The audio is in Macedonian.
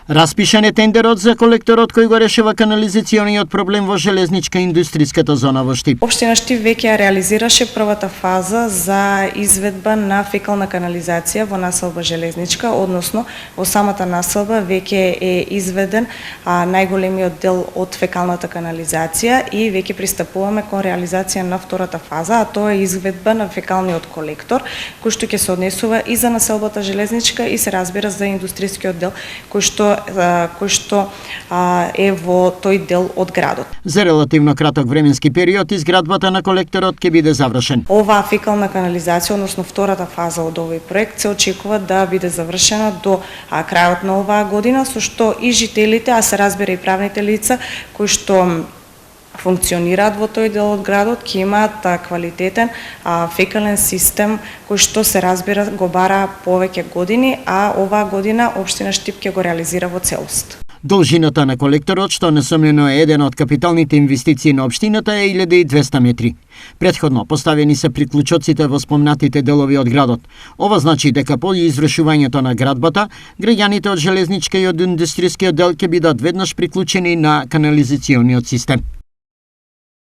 Распишан е тендерот за колекторот кој го решава канализациониот проблем во железничка индустријската зона во Штип. Општина Штип веќе ја реализираше првата фаза за изведба на фекална канализација во населба Железничка, односно во самата населба веќе е изведен најголемиот дел од фекалната канализација и веќе пристапуваме кон реализација на втората фаза, а тоа е изведба на фекалниот колектор, кој што ќе се однесува и за населбата Железничка и се разбира за индустријскиот дел кој што е во тој дел од градот. За релативно краток временски период изградбата на колекторот ќе биде завршен. Оваа фекална канализација, односно втората фаза од овој проект, се очекува да биде завршена до крајот на оваа година, со што и жителите, а се разбира и правните лица кои што функционираат во тој дел од градот, ќе имаат квалитетен фекален систем кој што се разбира го бара повеќе години, а оваа година општина Штип ќе го реализира во целост. Должината на колекторот, што несомнено е еден од капиталните инвестиции на општината, е 1200 метри. Претходно поставени се приклучоците во спомнатите делови од градот. Ова значи дека по извршувањето на градбата, граѓаните од Железничка и од индустријскиот дел ќе бидат веднаш приклучени на канализациониот систем.